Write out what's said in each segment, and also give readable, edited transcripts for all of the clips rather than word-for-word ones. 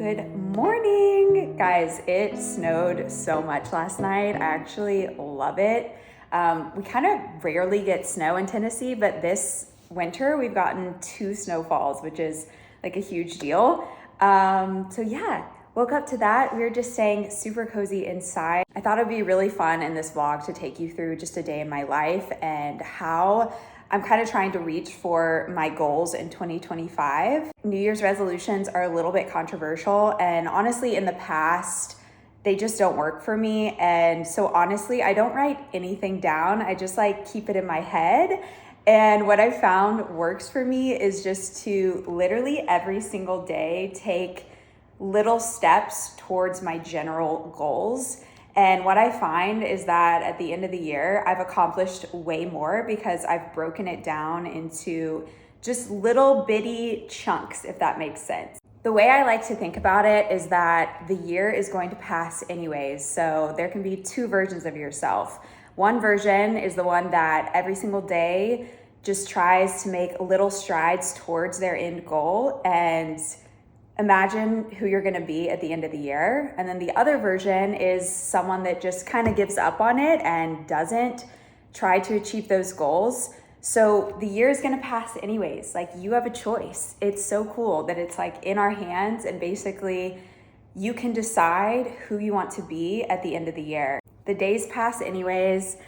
Good morning, guys. It snowed so much last night. I actually love it. We kind of rarely get snow in Tennessee, but this winter we've gotten 2 snowfalls, which is like a huge deal. So yeah, woke up to that. We were just staying super cozy inside. I thought it'd be really fun in this vlog to take you through just a day in my life and how I'm kind of trying to reach for my goals in 2025. New Year's resolutions are a little bit controversial, and honestly, in the past, they just don't work for me. And so honestly, I don't write anything down. I just like keep it in my head. And what I found works for me is just to literally every single day take little steps towards my general goals. And what I find is that at the end of the year, I've accomplished way more because I've broken it down into just little bitty chunks, if that makes sense. The way I like to think about it is that the year is going to pass anyways. So there can be 2 versions of yourself. One version is the one that every single day just tries to make little strides towards their end goal and imagine who you're gonna be at the end of the year. And then the other version is someone that just kind of gives up on it and doesn't try to achieve those goals. So the year is gonna pass anyways. Like, you have a choice. It's so cool that it's like in our hands, and basically you can decide who you want to be at the end of the year. The days pass anyways.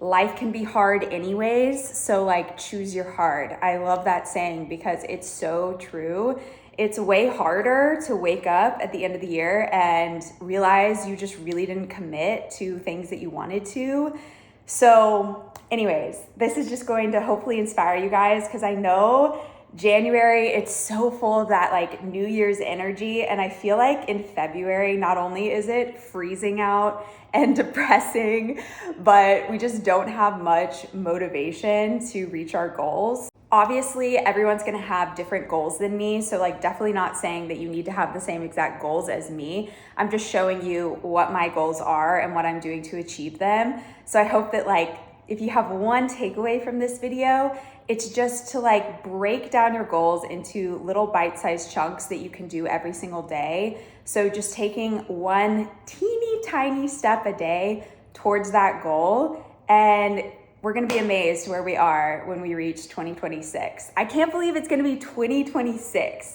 Life can be hard anyways. So like, choose your hard. I love that saying because it's so true. It's way harder to wake up at the end of the year and realize you just really didn't commit to things that you wanted to. So anyways, this is just going to hopefully inspire you guys, because I know January, it's so full of that like New Year's energy. And I feel like in February, not only is it freezing out and depressing, but we just don't have much motivation to reach our goals. Obviously, everyone's gonna have different goals than me. So like, definitely not saying that you need to have the same exact goals as me. I'm just showing you what my goals are and what I'm doing to achieve them. So I hope that like, if you have one takeaway from this video, it's just to like break down your goals into little bite-sized chunks that you can do every single day. So just taking one teeny tiny step a day towards that goal, and we're gonna be amazed where we are when we reach 2026. I can't believe it's gonna be 2026.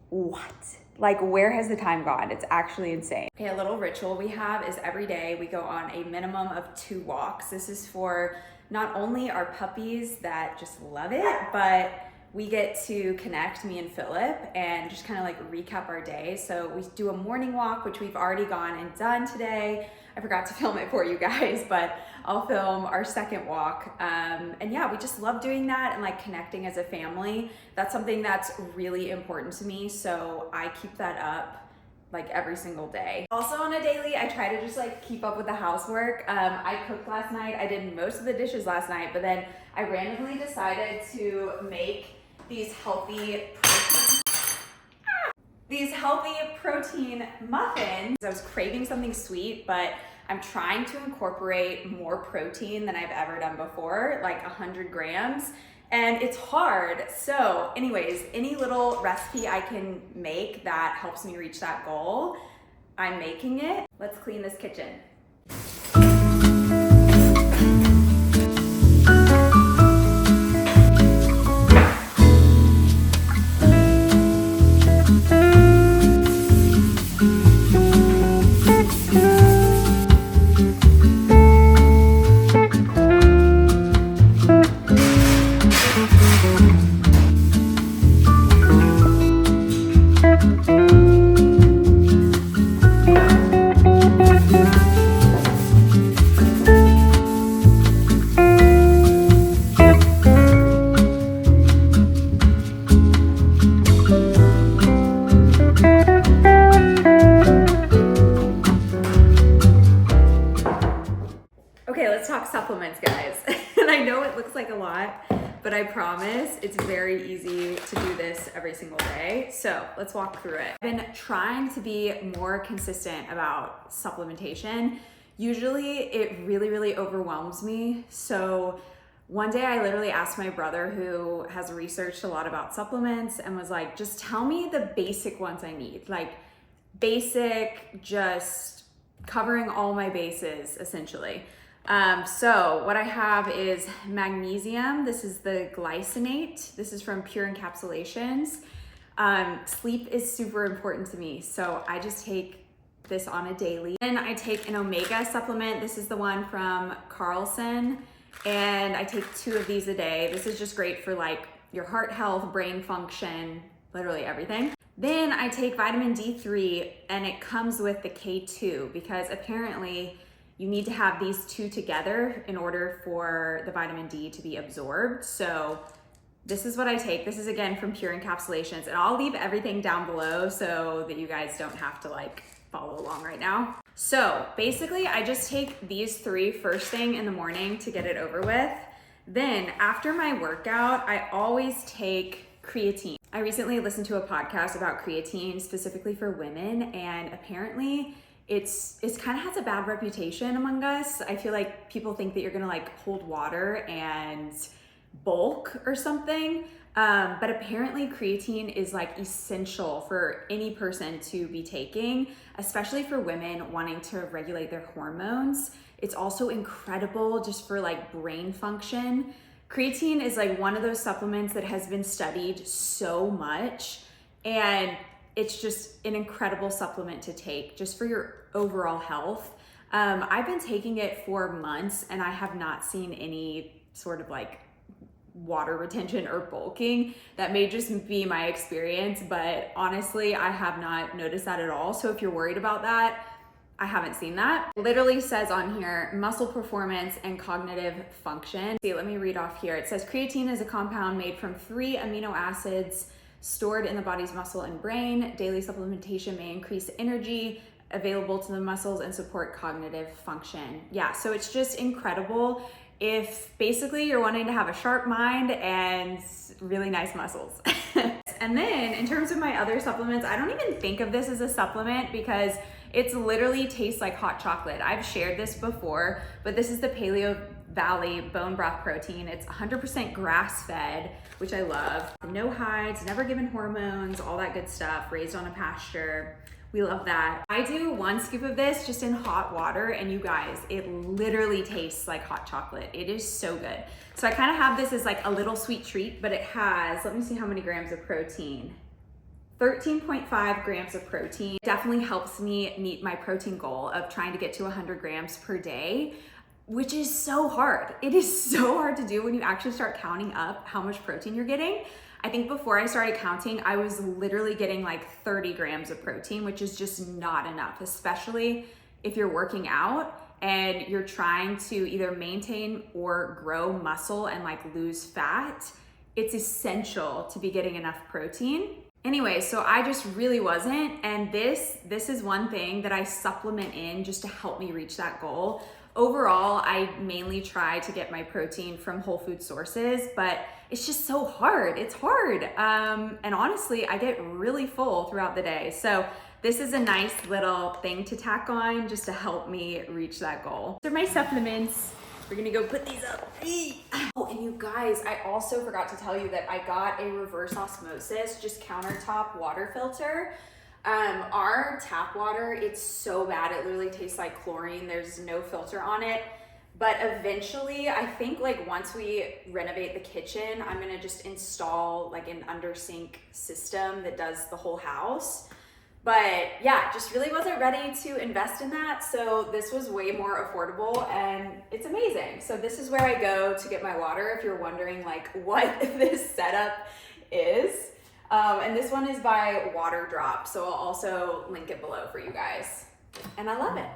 What? Like, where has the time gone? It's actually insane. Okay, a little ritual we have is every day we go on a minimum of 2 walks. This is for not only our puppies that just love it, but we get to connect, me and Philip, and just kind of like recap our day. So we do a morning walk, which we've already gone and done today. I forgot to film it for you guys, but I'll film our second walk. And yeah, we just love doing that and like connecting as a family. That's something that's really important to me. So I keep that up like every single day. Also on a daily, I try to just like keep up with the housework. I cooked last night. I did most of the dishes last night, but then I randomly decided to make these healthy protein muffins. I was craving something sweet, but I'm trying to incorporate more protein than I've ever done before, like 100 grams, and it's hard. So anyways, any little recipe I can make that helps me reach that goal, I'm making it. Let's clean this kitchen. Supplements, guys. And I know it looks like a lot, but I promise it's very easy to do this every single day. So let's walk through it. I've been trying to be more consistent about supplementation. Usually it really overwhelms me. So One day I literally asked my brother, who has researched a lot about supplements, and was like, just tell me the basic ones I need. Like basic, just covering all my bases essentially. So what I have is magnesium. This is the glycinate. This is from Pure Encapsulations. Sleep is super important to me, so I just take this on a daily. Then I take an omega supplement. This is the one from Carlson, and I take 2 of these a day. This is just great for like your heart health, brain function, literally everything. Then I take vitamin D3, and it comes with the K2 because apparently you need to have these 2 together in order for the vitamin D to be absorbed. So this is what I take. This is again from Pure Encapsulations, and I'll leave everything down below so that you guys don't have to like follow along right now. So basically I just take these 3 first thing in the morning to get it over with. Then after my workout, I always take creatine. I recently listened to a podcast about creatine specifically for women, and apparently it's kind of has a bad reputation among us. I feel like people think that you're gonna like hold water and bulk or something. But apparently creatine is like essential for any person to be taking, especially for women wanting to regulate their hormones. It's also incredible just for like brain function. Creatine is like one of those supplements that has been studied so much, and it's just an incredible supplement to take just for your overall health. I've been taking it for months, and I have not seen any sort of like water retention or bulking. That may just be my experience, but honestly, I have not noticed that at all. So if you're worried about that, I haven't seen that. It literally says on here, muscle performance and cognitive function. See, let me read off here. It says creatine is a compound made from 3 amino acids stored in the body's muscle and brain. Daily supplementation may increase energy available to the muscles and support cognitive function. Yeah, so it's just incredible if basically you're wanting to have a sharp mind and really nice muscles. And then in terms of my other supplements, I don't even think of this as a supplement because it's literally tastes like hot chocolate. I've shared this before, but this is the Paleo Valley bone broth protein. It's 100% grass fed, which I love. No hides, never given hormones, all that good stuff, raised on a pasture. We love that. I do 1 scoop of this just in hot water, and you guys, it literally tastes like hot chocolate. It is so good. So I kind of have this as like a little sweet treat, but it has, let me see how many grams of protein. 13.5 grams of protein. Definitely helps me meet my protein goal of trying to get to 100 grams per day, which is so hard. It is so hard to do when you actually start counting up how much protein you're getting. I think before I started counting, I was literally getting like 30 grams of protein, which is just not enough, especially if you're working out and you're trying to either maintain or grow muscle and like lose fat. It's essential to be getting enough protein. Anyway, so I just really wasn't, and this is one thing that I supplement in just to help me reach that goal. Overall, I mainly try to get my protein from whole food sources, but it's just so hard. It's hard. And honestly, I get really full throughout the day. So this is a nice little thing to tack on just to help me reach that goal. These are my supplements. We're gonna go put these up. Oh, and you guys, I also forgot to tell you that I got a reverse osmosis, just countertop water filter. Our tap water, it's so bad. It literally tastes like chlorine. There's no filter on it. But eventually, I think like once we renovate the kitchen, I'm gonna just install like an under sink system that does the whole house. But yeah, just really wasn't ready to invest in that. So this was way more affordable and it's amazing. So this is where I go to get my water if you're wondering like what this setup is. And this one is by Water Drop. So I'll also link it below for you guys. And I love it.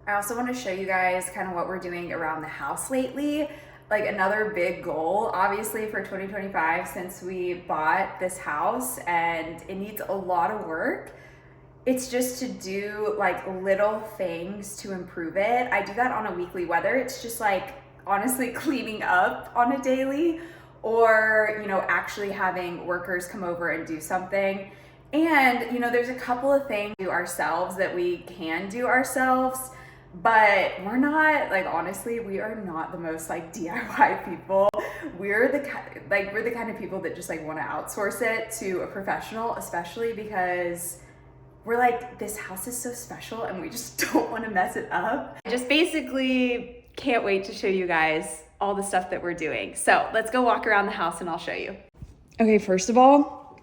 I also want to show you guys kind of what we're doing around the house lately. like another big goal, obviously, for 2025, since we bought this house and it needs a lot of work. It's just to do like little things to improve it. I do that on a weekly, whether it's just like honestly cleaning up on a daily, or, you know, actually having workers come over and do something. And, you know, there's a couple of things we do ourselves that we can do ourselves, but we're not, like, honestly, we are not the most like DIY people. We're the kind of people that just like want to outsource it to a professional, especially because we're like, this house is so special and we just don't want to mess it up. I just basically can't wait to show you guys all the stuff that we're doing. So let's go walk around the house and I'll show you. Okay, first of all,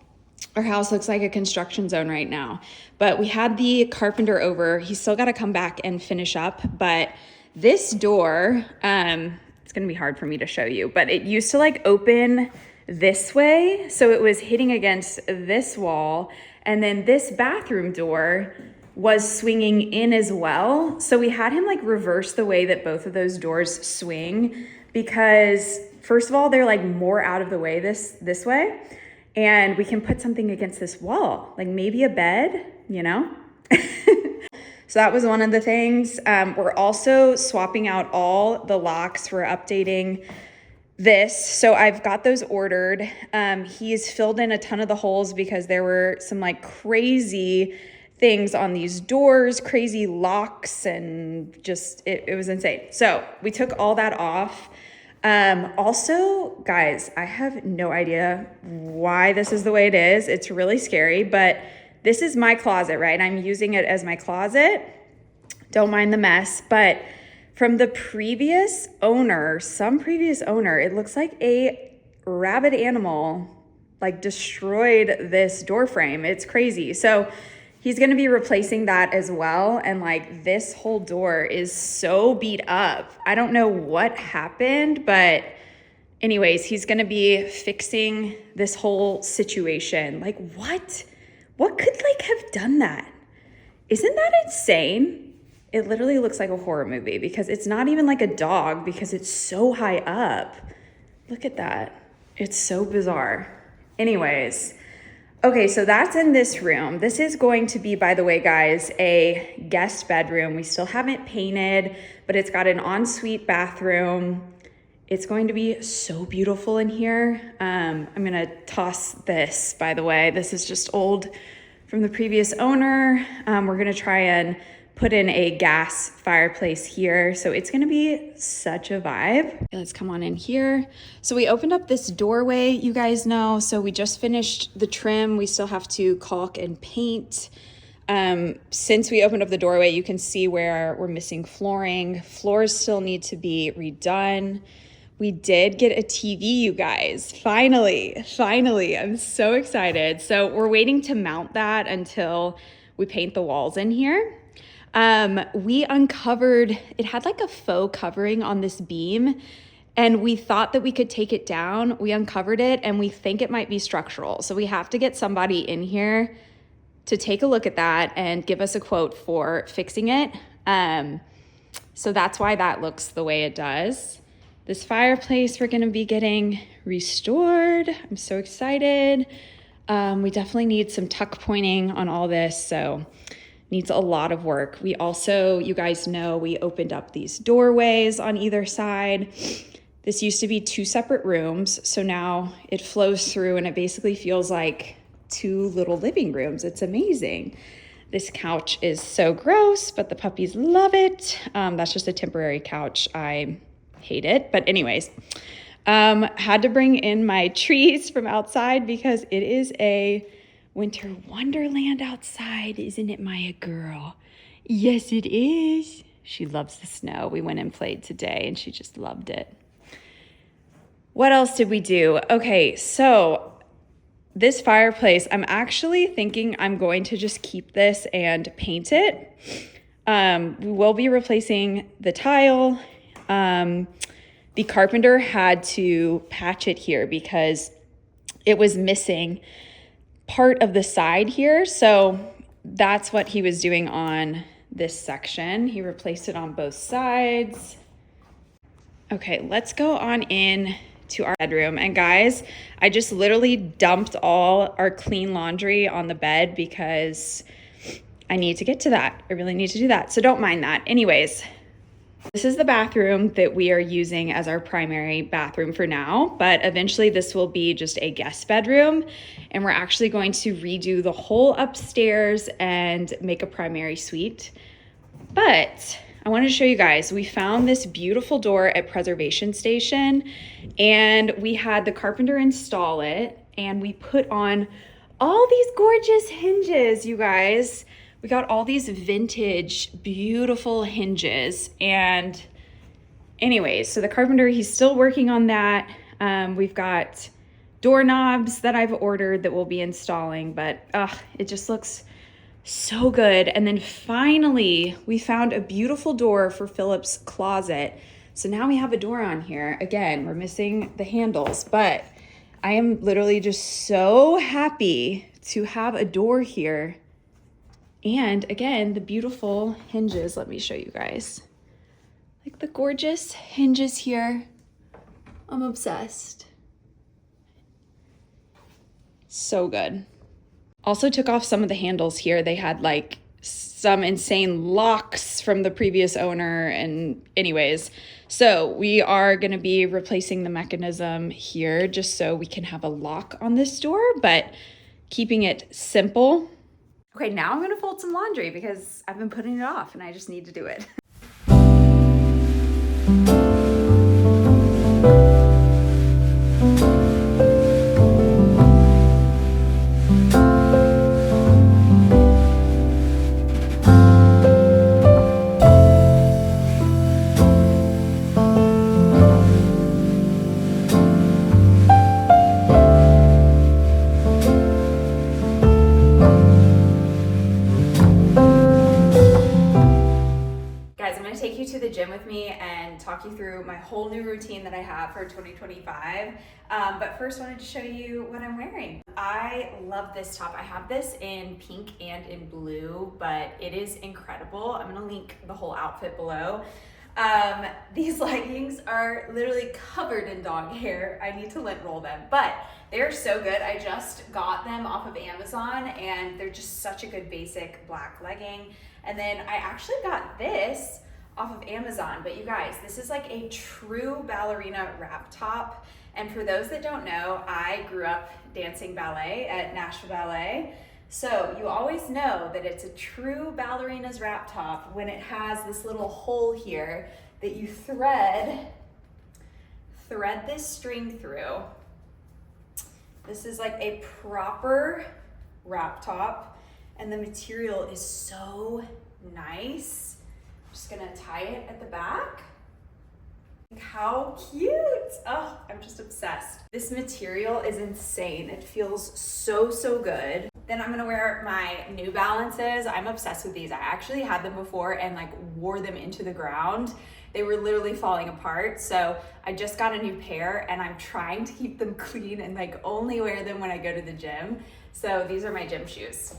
our house looks like a construction zone right now, but we had the carpenter over. He's still got to come back and finish up, but this door, it's gonna be hard for me to show you, but it used to like open this way. So it was hitting against this wall, and then this bathroom door was swinging in as well. So we had him like reverse the way that both of those doors swing, because first of all, they're like more out of the way this way. And we can put something against this wall, like maybe a bed, you know? So that was one of the things. We're also swapping out all the locks. We're updating this. So I've got those ordered. He's filled in a ton of the holes because there were some like crazy things on these doors, crazy locks, and just, it was insane. So we took all that off. Also, guys, I have no idea why this is the way it is. It's really scary, but this is my closet, right? I'm using it as my closet. Don't mind the mess, but from the previous owner, it looks like a rabid animal like destroyed this door frame. It's crazy. So he's gonna be replacing that as well. And like this whole door is so beat up. I don't know what happened, but anyways, he's gonna be fixing this whole situation. Like what? What could like have done that? Isn't that insane? It literally looks like a horror movie because it's not even like a dog because it's so high up. Look at that. It's so bizarre. Anyways, okay, so that's in this room. This is going to be, by the way, guys, a guest bedroom. We still haven't painted, but it's got an ensuite bathroom. It's going to be so beautiful in here. I'm gonna toss this, by the way. This is just old from the previous owner. We're gonna try and put in a gas fireplace here. So it's gonna be such a vibe. Okay, let's come on in here. So we opened up this doorway, you guys know. So we just finished the trim. We still have to caulk and paint. Since we opened up the doorway, you can see where we're missing flooring. Floors still need to be redone. We did get a TV, you guys. Finally, I'm so excited. So we're waiting to mount that until we paint the walls in here. We uncovered, it had like a faux covering on this beam, and we thought that we could take it down. We uncovered it and we think it might be structural. So we have to get somebody in here to take a look at that and give us a quote for fixing it. So that's why that looks the way it does. This fireplace we're gonna be getting restored. I'm so excited. We definitely need some tuck pointing on all this, so needs a lot of work. We also, you guys know, we opened up these doorways on either side. This used to be 2 separate rooms, so now it flows through and it basically feels like 2 little living rooms. It's amazing. This couch is so gross, but the puppies love it. That's just a temporary couch. I hate it, but anyways, had to bring in my trees from outside because it is a winter wonderland outside, isn't it, Maya girl? Yes, it is. She loves the snow. We went and played today and she just loved it. What else did we do? Okay, so this fireplace, I'm actually thinking I'm going to just keep this and paint it. We will be replacing the tile. The carpenter had to patch it here because it was missing part of the side here. So that's what he was doing on this section. He replaced it on both sides. Okay, let's go on in to our bedroom. And guys, I just literally dumped all our clean laundry on the bed because I need to get to that. I really need to do that. So don't mind that. Anyways, this is the bathroom that we are using as our primary bathroom for now, but eventually this will be just a guest bedroom, and we're actually going to redo the whole upstairs and make a primary suite. But I wanted to show you guys, we found this beautiful door at Preservation Station, and we had the carpenter install it, and we put on all these gorgeous hinges, you guys. We got all these vintage, beautiful hinges. And anyways, so the carpenter, he's still working on that. We've got doorknobs that I've ordered that we'll be installing, but it just looks so good. And then finally, we found a beautiful door for Philip's closet. So now we have a door on here. Again, we're missing the handles, but I am literally just so happy to have a door here. And again, the beautiful hinges. Let me show you guys. Like the gorgeous hinges here. I'm obsessed. So good. Also took off some of the handles here. They had like some insane locks from the previous owner. And anyways, so we are gonna be replacing the mechanism here just so we can have a lock on this door, but keeping it simple. Okay, now I'm gonna fold some laundry because I've been putting it off and I just need to do it. With me and talk you through my whole new routine that I have for 2025. But first wanted to show you what I'm wearing. I love this top. I have this in pink and in blue, but it is incredible. I'm gonna link the whole outfit below. These leggings are literally covered in dog hair. I need to lint roll them, but they're so good. I just got them off of Amazon and they're just such a good basic black legging. And then I actually got this off of Amazon, but you guys, this is like a true ballerina wrap top. And for those that don't know, I grew up dancing ballet at Nashville Ballet. So you always know that it's a true ballerina's wrap top when it has this little hole here that you thread this string through. This is like a proper wrap top, and the material is so nice. Just gonna tie it at the back. How cute! Oh, I'm just obsessed. This material is insane. It feels so, so good. Then I'm gonna wear my New Balances. I'm obsessed with these. I actually had them before and like wore them into the ground. They were literally falling apart. So I just got a new pair and I'm trying to keep them clean and like only wear them when I go to the gym. So these are my gym shoes.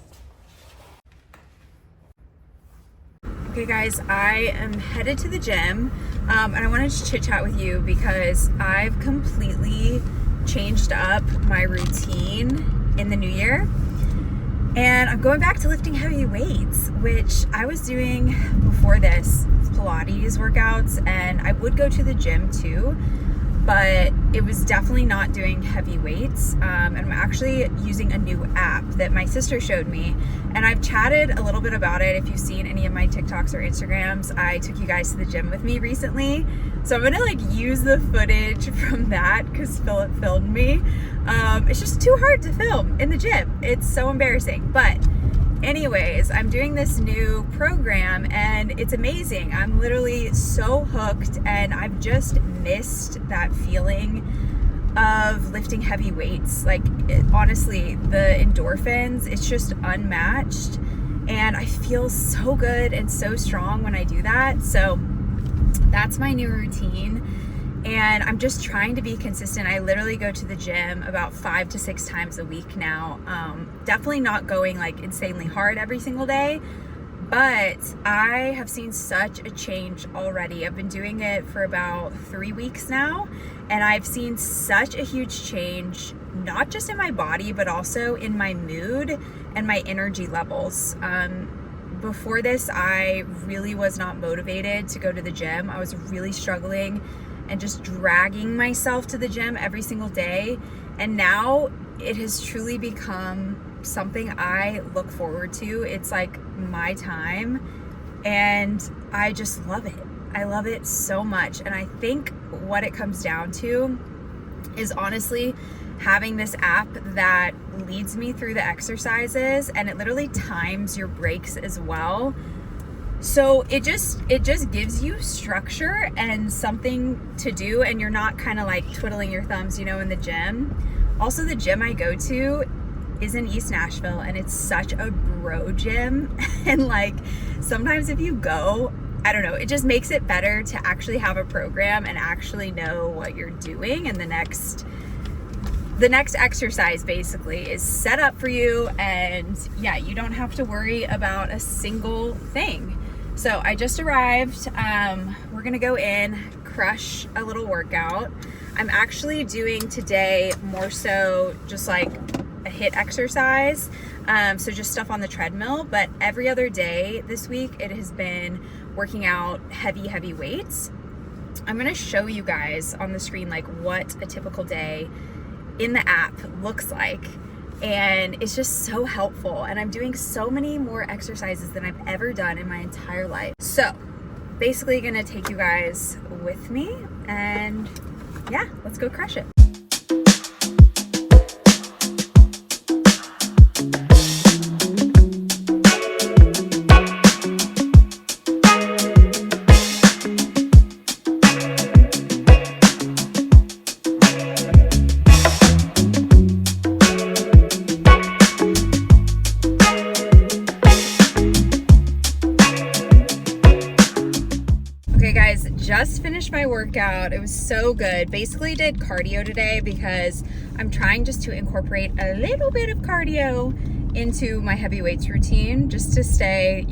Okay guys, I am headed to the gym and I wanted to chit chat with you because I've completely changed up my routine in the new year. And I'm going back to lifting heavy weights, which I was doing before this, Pilates workouts, and I would go to the gym too, but it was definitely not doing heavy weights. And I'm actually using a new app that my sister showed me, and I've chatted a little bit about it. If you've seen any of my TikToks or Instagrams, I took you guys to the gym with me recently. So I'm gonna like use the footage from that because Philip filmed me. It's just too hard to film in the gym. It's so embarrassing. But anyways, I'm doing this new program and it's amazing. I'm literally so hooked, and I've just missed that feeling of lifting heavy weights. Like honestly, the endorphins, it's just unmatched, and I feel so good and so strong when I do that. So that's my new routine, and I'm just trying to be consistent. I literally go to the gym about 5 to 6 times a week now. Definitely not going like insanely hard every single day, But I have seen such a change already. I've been doing it for about 3 weeks now, and I've seen such a huge change, not just in my body, but also in my mood and my energy levels. Before this, I really was not motivated to go to the gym. I was really struggling and just dragging myself to the gym every single day. And now it has truly become something I look forward to. It's like my time, and I just love it. I love it so much. And I think what it comes down to is honestly having this app that leads me through the exercises, and it literally times your breaks as well. So it just gives you structure and something to do, and you're not kind of like twiddling your thumbs, in the gym. Also, the gym I go to is in East Nashville, and it's such a bro gym. And like, sometimes if you go, I don't know, it just makes it better to actually have a program and actually know what you're doing. And the next exercise basically is set up for you, and yeah, you don't have to worry about a single thing. So I just arrived. We're gonna go in, crush a little workout. I'm actually doing today more so just like a HIIT exercise, so just stuff on the treadmill. But every other day this week it has been working out heavy weights. I'm gonna show you guys on the screen like what a typical day in the app looks like, and it's just so helpful. And I'm doing so many more exercises than I've ever done in my entire life. So basically gonna take you guys with me, and yeah, let's go crush it. Just finished my workout. It was so good. Basically did cardio today because I'm trying just to incorporate a little bit of cardio into my heavy weights routine just to stay,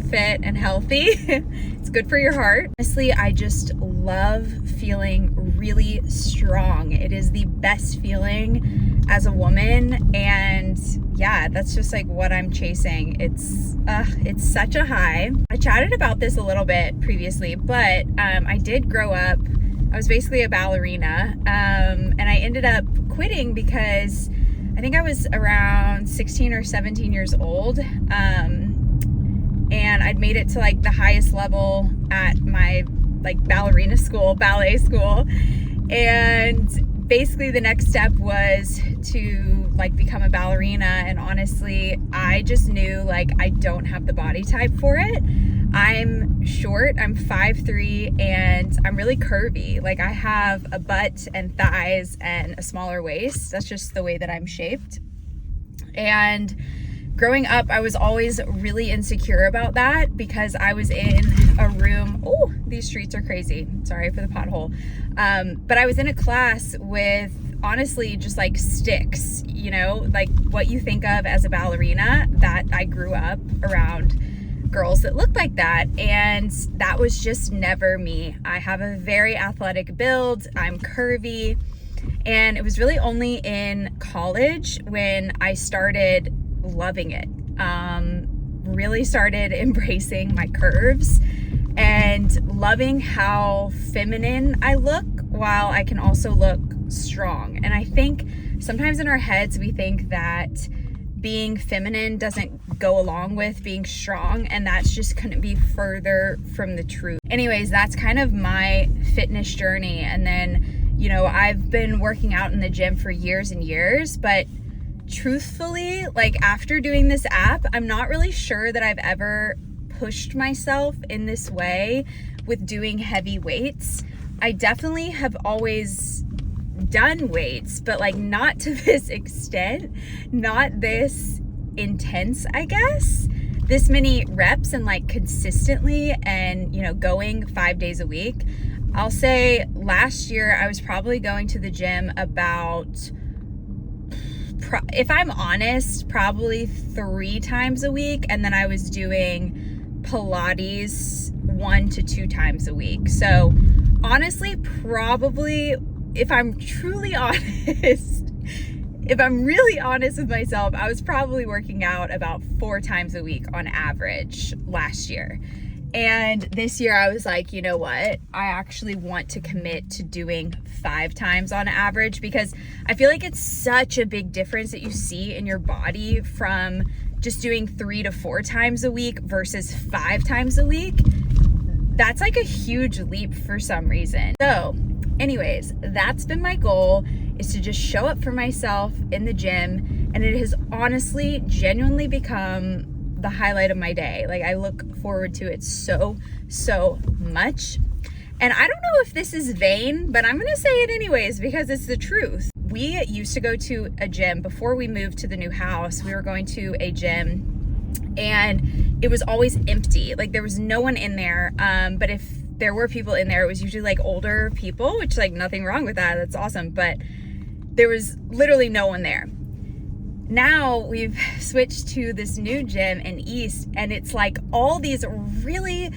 fit and healthy. It's good for your heart. Honestly, I just love feeling really strong. It is the best feeling as a woman, and yeah, that's just like what I'm chasing. It's such a high. I chatted about this a little bit previously, but I did grow up. I was basically a ballerina, and I ended up quitting because I think I was around 16 or 17 years old, and I'd made it to like the highest level at my like ballerina school, ballet school, and basically the next step was to like become a ballerina. And honestly, I just knew like I don't have the body type for it. I'm short, I'm 5'3", and I'm really curvy. Like, I have a butt and thighs and a smaller waist. That's just the way that I'm shaped. And growing up, I was always really insecure about that because I was in a room. Oh, these streets are crazy. Sorry for the pothole. But I was in a class with honestly just like sticks, like what you think of as a ballerina. That I grew up around girls that looked like that, and that was just never me. I have a very athletic build. I'm curvy, and it was really only in college when I started loving it. Really started embracing my curves and loving how feminine I look while I can also look strong. And I think sometimes in our heads we think that being feminine doesn't go along with being strong, and that's just couldn't be further from the truth. Anyways, that's kind of my fitness journey. And then, I've been working out in the gym for years and years, but truthfully, like after doing this app, I'm not really sure that I've ever pushed myself in this way with doing heavy weights. I definitely have always done weights, but like not to this extent, not this intense, I guess. This many reps and like consistently, and going 5 days a week. I'll say last year I was probably going to the gym about, if I'm honest, probably 3 times a week, and then I was doing Pilates 1 to 2 times a week. So honestly, probably, if I'm truly honest, if I'm really honest with myself, I was probably working out about 4 times a week on average last year. And this year I was like, you know what? I actually want to commit to doing 5 times on average, because I feel like it's such a big difference that you see in your body from just doing 3 to 4 times a week versus 5 times a week. That's like a huge leap for some reason. So anyways, that's been my goal, is to just show up for myself in the gym. And it has honestly, genuinely become the highlight of my day. Like, I look forward to it so much. And I don't know if this is vain, but I'm gonna say it anyways because it's the truth. We used to go to a gym before we moved to the new house. We were going to a gym and it was always empty. Like, there was no one in there. But if there were people in there, it was usually like older people, which, like, nothing wrong with that. That's awesome. But there was literally no one there. Now we've switched to this new gym in East, and it's like all these really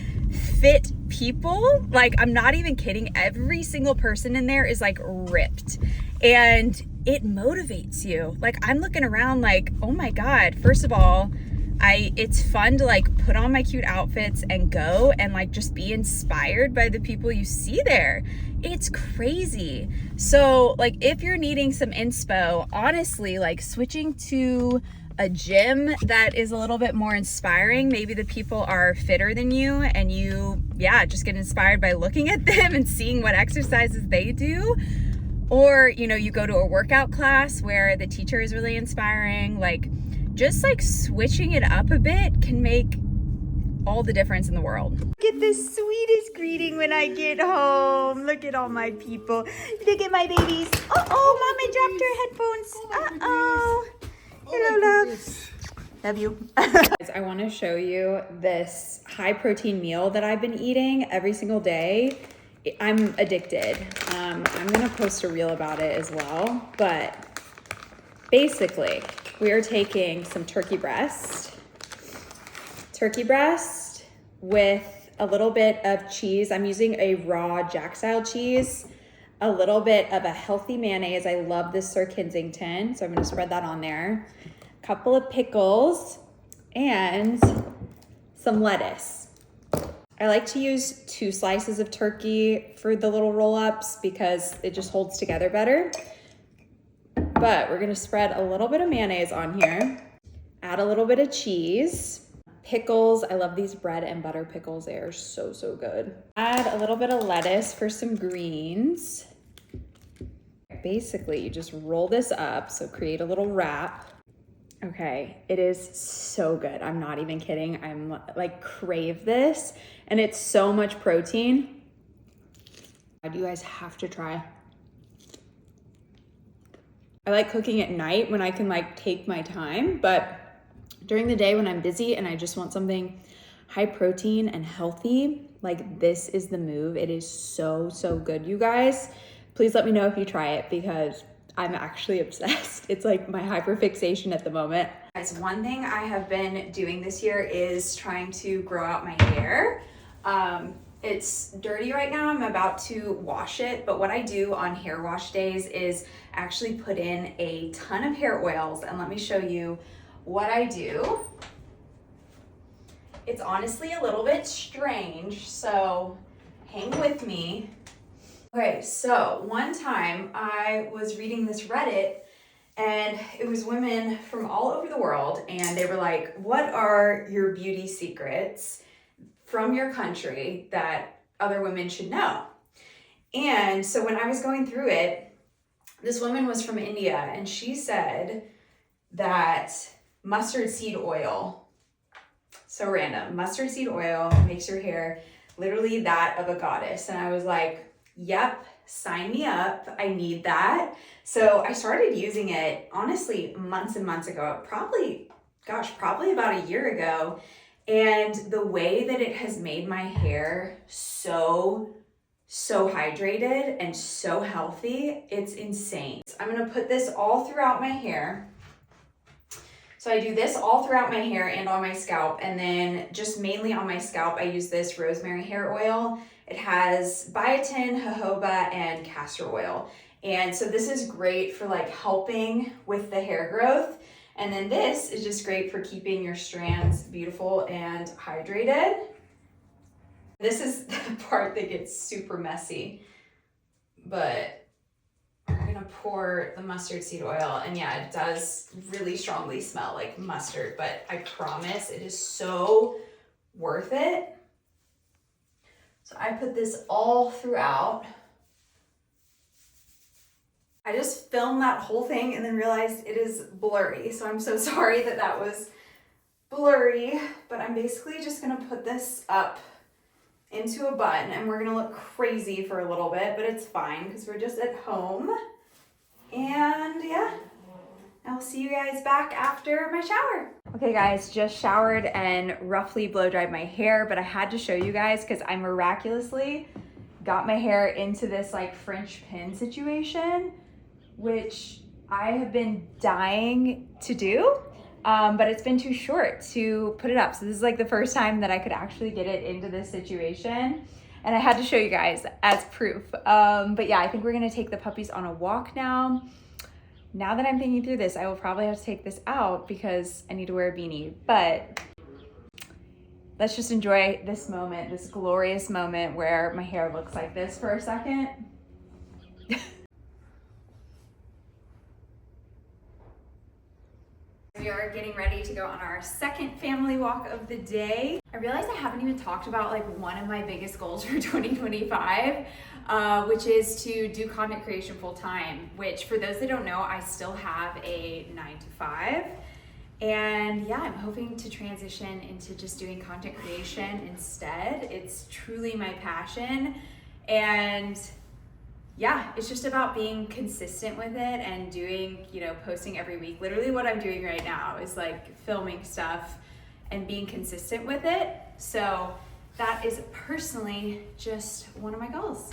fit people. Like, I'm not even kidding. Every single person in there is like ripped, and it motivates you. Like, I'm looking around like, oh my God, first of all, it's fun to like put on my cute outfits and go and like just be inspired by the people you see there. It's crazy. So like, if you're needing some inspo, honestly, like switching to a gym that is a little bit more inspiring, maybe the people are fitter than you and you, just get inspired by looking at them and seeing what exercises they do. Or, you go to a workout class where the teacher is really inspiring. Like, just like switching it up a bit can make all the difference in the world. Get the sweetest greeting when I get home. Look at all my people. Look at my babies. Oh, Mama dropped her headphones. Uh-oh. Hello, love. Love you. I want to show you this high protein meal that I've been eating every single day. I'm addicted. I'm going to post a reel about it as well. But basically, we are taking some turkey breast with a little bit of cheese. I'm using a raw jack style cheese, a little bit of a healthy mayonnaise. I love this Sir Kensington, so I'm gonna spread that on there. A couple of pickles and some lettuce. I like to use 2 slices of turkey for the little roll-ups because it just holds together better. But we're gonna spread a little bit of mayonnaise on here, add a little bit of cheese, pickles. I love these bread and butter pickles. They are so good. Add a little bit of lettuce for some greens. Basically, you just roll this up, so create a little wrap. Okay, it is so good. I'm not even kidding. I'm like, crave this, and it's so much protein. You guys have to try. I like cooking at night when I can like take my time, but during the day when I'm busy and I just want something high protein and healthy, like, this is the move. It is so good, you guys. Please let me know if you try it because I'm actually obsessed. It's like my hyperfixation at the moment. Guys, one thing I have been doing this year is trying to grow out my hair. It's dirty right now. I'm about to wash it, but what I do on hair wash days is actually put in a ton of hair oils, and let me show you what I do. It's honestly a little bit strange, so hang with me. Okay, so one time I was reading this Reddit, and it was women from all over the world, and they were like, what are your beauty secrets from your country that other women should know? And so when I was going through it, this woman was from India, and she said that mustard seed oil, so random, mustard seed oil makes your hair literally that of a goddess. And I was like, yep, sign me up. I need that. So I started using it, honestly, months and months ago, probably about a year ago. And the way that it has made my hair so hydrated and so healthy, it's insane. I'm gonna put this all throughout my hair. So I do this all throughout my hair and on my scalp, and then just mainly on my scalp, I use this rosemary hair oil. It has biotin, jojoba, and castor oil. And so this is great for like helping with the hair growth. And then this is just great for keeping your strands beautiful and hydrated. This is the part that gets super messy, but we're gonna pour the mustard seed oil, and yeah, it does really strongly smell like mustard, but I promise it is so worth it. So I put this all throughout. I just filmed that whole thing and then realized it is blurry. So I'm so sorry that that was blurry, but I'm basically just gonna put this up into a bun and we're gonna look crazy for a little bit, but it's fine because we're just at home. And yeah, I'll see you guys back after my shower. Okay guys, just showered and roughly blow dried my hair, but I had to show you guys because I miraculously got my hair into this like French pin situation, which I have been dying to do, but it's been too short to put it up. So this is like the first time that I could actually get it into this situation. And I had to show you guys as proof. But yeah, I think we're gonna take the puppies on a walk now. Now that I'm thinking through this, I will probably have to take this out because I need to wear a beanie. But let's just enjoy this moment, this glorious moment where my hair looks like this for a second. We are getting ready to go on our second family walk of the day. I realized I haven't even talked about like one of my biggest goals for 2025, which is to do content creation full time, which for those that don't know, I still have a 9-to-5. And yeah, I'm hoping to transition into just doing content creation instead. It's truly my passion. And yeah, it's just about being consistent with it and doing, posting every week. Literally what I'm doing right now is like filming stuff and being consistent with it. So that is personally just one of my goals.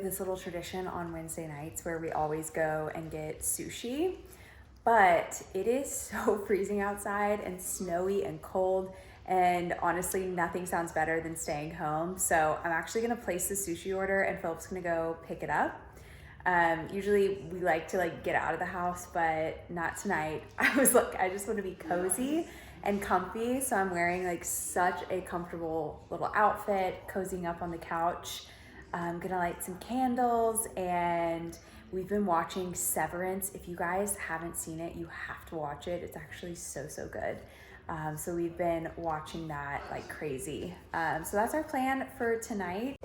This little tradition on Wednesday nights where we always go and get sushi, but it is so freezing outside and snowy and cold, and honestly nothing sounds better than staying home. So I'm actually gonna place the sushi order and Philip's gonna go pick it up. Usually we like to get out of the house, but not tonight. I was like, I just want to be cozy and comfy, so I'm wearing such a comfortable little outfit, cozying up on the couch. I'm gonna light some candles, and we've been watching Severance. If you guys haven't seen it, you have to watch it. It's actually so good. So we've been watching that like crazy. So that's our plan for tonight.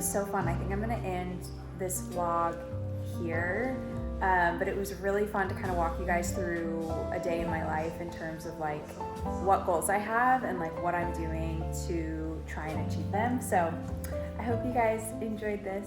So fun. I think I'm gonna end this vlog here, but it was really fun to kind of walk you guys through a day in my life in terms of what goals I have and what I'm doing to try and achieve them. So I hope you guys enjoyed this.